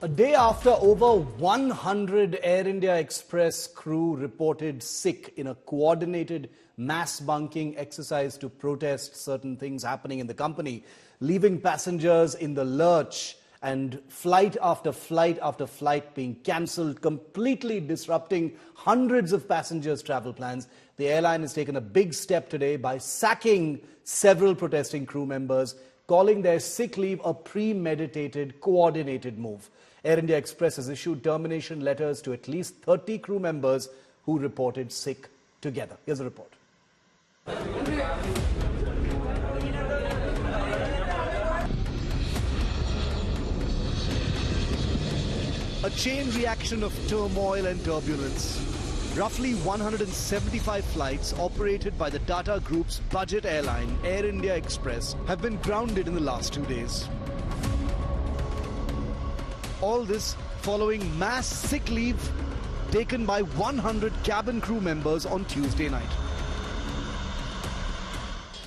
A day after over 100 Air India Express crew reported sick in a coordinated mass bunking exercise to protest certain things happening in the company, leaving passengers in the lurch and flight after flight after flight being cancelled, completely disrupting hundreds of passengers' travel plans. The airline has taken a big step today by sacking several protesting crew members, calling their sick leave a premeditated, coordinated move. Air India Express has issued termination letters to at least 30 crew members who reported sick together. Here's a report. A chain reaction of turmoil and turbulence. Roughly 175 flights operated by the Tata Group's budget airline, Air India Express, have been grounded in the last 2 days. All this following mass sick leave taken by 100 cabin crew members on Tuesday night.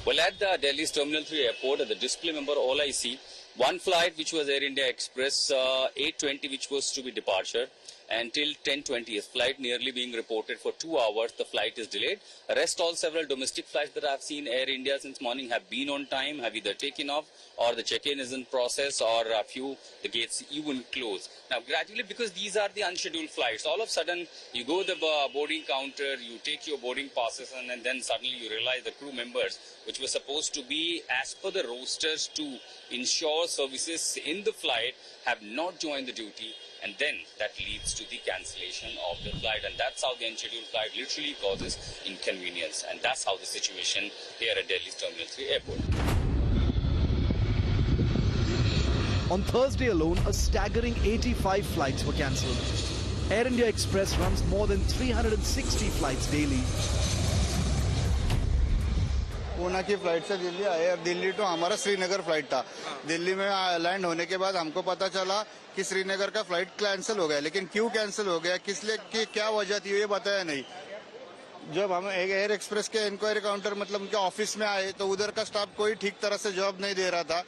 Well, at the Delhi's Terminal 3 airport, at the display number, all I see, one flight which was Air India Express 8:20, which was to be departure, until 10:20. Flight nearly being reported for 2 hours. The flight is delayed. Rest all several domestic flights that I've seen Air India since morning have been on time, have either taken off, or the check-in is in process, or a few, the gates even close. Now, gradually, because these are the unscheduled flights, all of a sudden, you go to the boarding counter, you take your boarding passes, and then suddenly you realize the crew members, which were supposed to be as per the rosters to ensure services in the flight, have not joined the duty. And then that leads to the cancellation of the flight. And that's how the unscheduled flight literally causes inconvenience. And that's how the situation here at Delhi's Terminal 3 airport. On Thursday alone, a staggering 85 flights were cancelled. Air India Express runs more than 360 flights daily. Poona की flight से दिल्ली आए और Delhi to हमारा Srinagar flight था। दिल्ली में land होने के बाद हमको पता चला कि श्रीनगर का फ्लाइट कैंसिल हो गया, लेकिन क्यों कैंसिल हो गया, किस लिए, कि क्या वजह थी, ये बताया नहीं। जब हम एयर एक्सप्रेस के इंक्वायरी काउंटर मतलब उनके ऑफिस में आए तो उधर का स्टाफ कोई ठीक तरह से जवाब नहीं दे रहा था।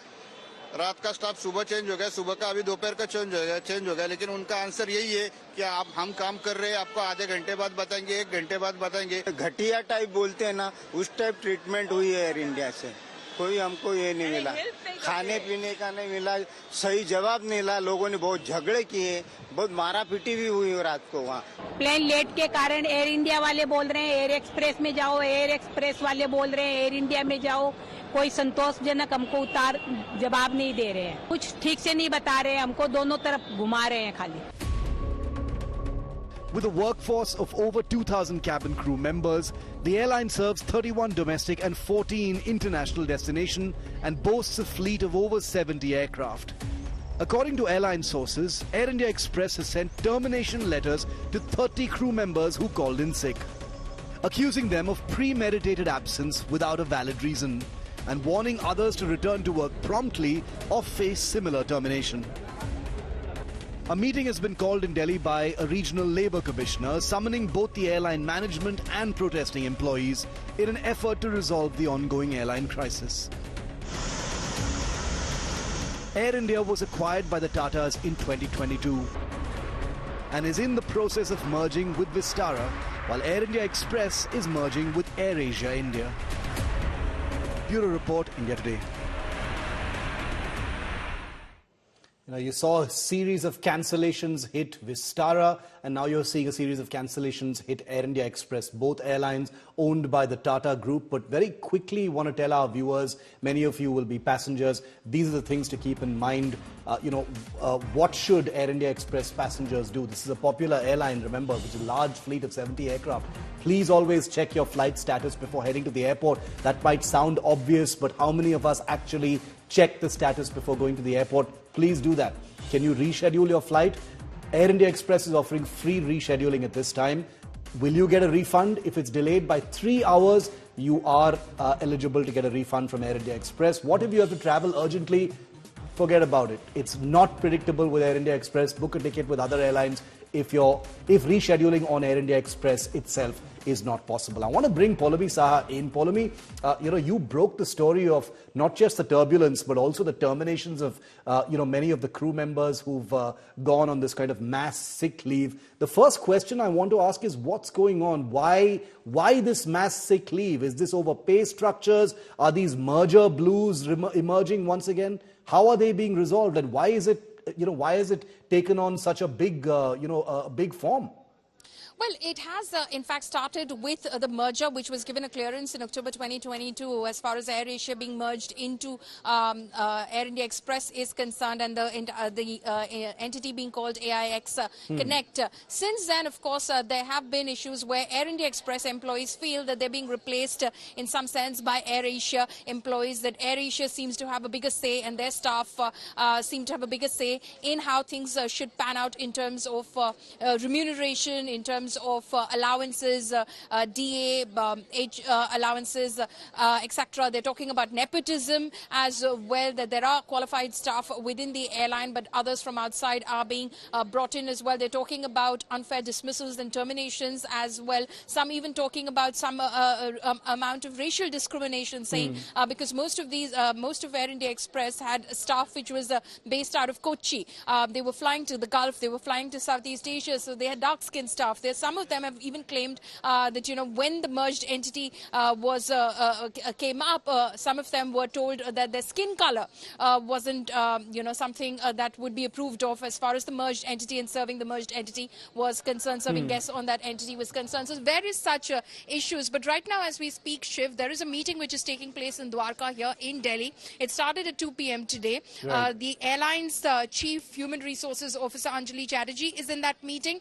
रात का स्टाफ सुबह चेंज हो गया, सुबह का अभी दोपहर का चेंज हो गया, लेकिन उनका आंसर यही है कि आप हम काम कर रहे हैं, आपको आधे घंटे बाद बताएंगे, 1 घंटे बाद बताएंगे। घटिया टाइप बोलते हैं ना, उस टाइप ट्रीटमेंट हुई है एयर इंडिया से। कोई हमको ये नहीं मिला, खाने पीने का नहीं मिला, सही जवाब नहीं मिला। लोगों ने बहुत झगड़े किए, बहुत मारा पीटी भी हुई रात को वहाँ। प्लेन लेट के कारण एयर इंडिया वाले बोल रहे हैं एयर एक्सप्रेस में जाओ, एयर एक्सप्रेस वाले बोल रहे हैं एयर इंडिया में जाओ। कोई संतोषजनक हमको जवाब नहीं दे रहे हैं, कुछ ठीक से नहीं बता रहे हैं, हमको दोनों तरफ घुमा रहे हैं खाली। With a workforce of over 2,000 cabin crew members, the airline serves 31 domestic and 14 international destinations and boasts a fleet of over 70 aircraft. According to airline sources, Air India Express has sent termination letters to 30 crew members who called in sick, accusing them of premeditated absence without a valid reason, and warning others to return to work promptly or face similar termination. A meeting has been called in Delhi by a regional labour commissioner, summoning both the airline management and protesting employees in an effort to resolve the ongoing airline crisis. Air India was acquired by the Tatas in 2022 and is in the process of merging with Vistara, while Air India Express is merging with AirAsia India. Bureau Report, India Today. You saw a series of cancellations hit Vistara, and now you're seeing a series of cancellations hit Air India Express, both airlines owned by the Tata Group. But very quickly, want to tell our viewers, many of you will be passengers, these are the things to keep in mind. What should Air India Express passengers do? This is a popular airline, remember, with a large fleet of 70 aircraft. Please always check your flight status before heading to the airport. That might sound obvious, but how many of us actually check the status before going to the airport? Please do that. Can you reschedule your flight? Air India Express is offering free rescheduling at this time. Will you get a refund? If it's delayed by 3 hours, you are eligible to get a refund from Air India Express. What if you have to travel urgently? Forget about it. It's not predictable with Air India Express. Book a ticket with other airlines. if rescheduling on Air India Express itself is not possible. I want to bring Poulomi Saha in. Poulomi, you broke the story of not just the turbulence, but also the terminations of, many of the crew members who've gone on this kind of mass sick leave. The first question I want to ask is what's going on? Why this mass sick leave? Is this over pay structures? Are these merger blues emerging once again? How are they being resolved? And why is it taken on such a big, big form? Well, it has, in fact, started with the merger, which was given a clearance in October 2022 as far as Air Asia being merged into Air India Express is concerned, and the entity being called AIX Connect. Since then, of course, there have been issues where Air India Express employees feel that they're being replaced in some sense by Air Asia employees, that Air Asia seems to have a bigger say and their staff seem to have a bigger say in how things should pan out in terms of remuneration, in terms of allowances, DA, allowances, etc. They're talking about nepotism as well, that there are qualified staff within the airline, but others from outside are being brought in as well. They're talking about unfair dismissals and terminations as well. Some even talking about some amount of racial discrimination, saying because most of Air India Express had staff which was based out of Kochi. They were flying to the Gulf, they were flying to Southeast Asia, so they had dark-skinned staff. Some of them have even claimed that, when the merged entity came up, some of them were told that their skin color wasn't, something that would be approved of as far as the merged entity and serving the merged entity was concerned, serving guests on that entity was concerned. So various such issues. But right now, as we speak, Shiv, there is a meeting which is taking place in Dwarka here in Delhi. It started at 2 p.m. today. Right. The airline's Chief Human Resources Officer, Anjali Chatterjee, is in that meeting.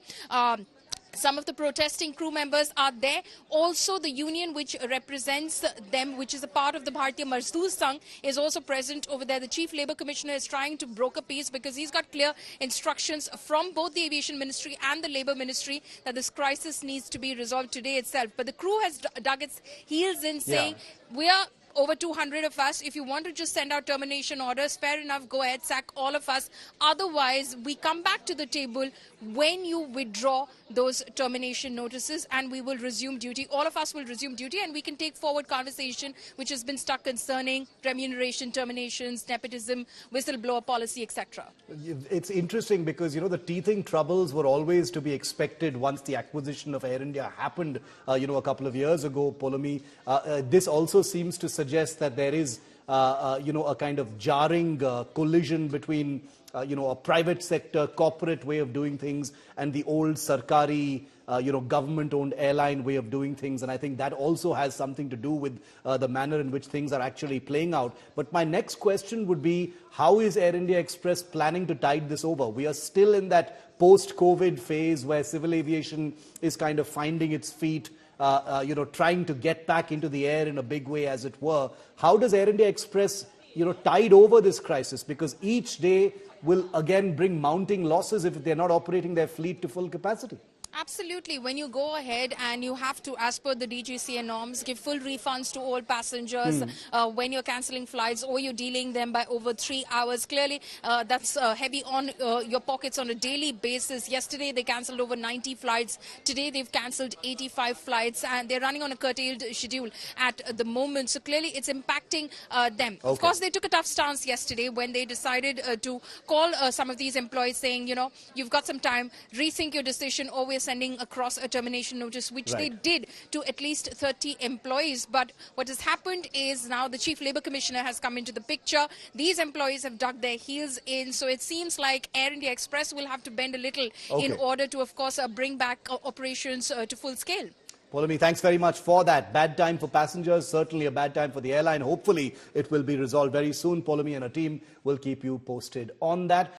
Some of the protesting crew members are there. Also, the union which represents them, which is a part of the Bharatiya Mazdoor Sangh, is also present over there. The Chief Labour Commissioner is trying to broker peace because he's got clear instructions from both the Aviation Ministry and the Labour Ministry that this crisis needs to be resolved today itself. But the crew has dug its heels in, saying, we are over 200 of us. If you want to just send out termination orders, fair enough, go ahead, sack all of us. Otherwise, we come back to the table when you withdraw those termination notices and we will resume duty. All of us will resume duty and we can take forward conversation which has been stuck concerning remuneration, terminations, nepotism, whistleblower policy, etc. It's interesting because, the teething troubles were always to be expected once the acquisition of Air India happened, a couple of years ago, Poulomi. This also seems to suggest that there is, a kind of jarring collision between, a private sector, corporate way of doing things and the old Sarkari, government-owned airline way of doing things. And I think that also has something to do with the manner in which things are actually playing out. But my next question would be, how is Air India Express planning to tide this over? We are still in that post-COVID phase where civil aviation is kind of finding its feet, trying to get back into the air in a big way, as it were. How does Air India Express, tide over this crisis? Because each day will again bring mounting losses if they're not operating their fleet to full capacity. Absolutely. When you go ahead and you have to, as per the DGCA norms, give full refunds to all passengers when you're cancelling flights or you're delaying them by over 3 hours, clearly that's heavy on your pockets on a daily basis. Yesterday they cancelled over 90 flights. Today they've cancelled 85 flights and they're running on a curtailed schedule at the moment. So clearly it's impacting them. Okay. Of course, they took a tough stance yesterday when they decided to call some of these employees saying, you've got some time, rethink your decision, or we're sending across a termination notice, which they did to at least 30 employees. But what has happened is now the Chief Labour Commissioner has come into the picture. These employees have dug their heels in. So it seems like Air India Express will have to bend a little in order to, of course, bring back operations to full scale. Poulomi, thanks very much for that. Bad time for passengers, certainly a bad time for the airline. Hopefully it will be resolved very soon. Poulomi and her team will keep you posted on that.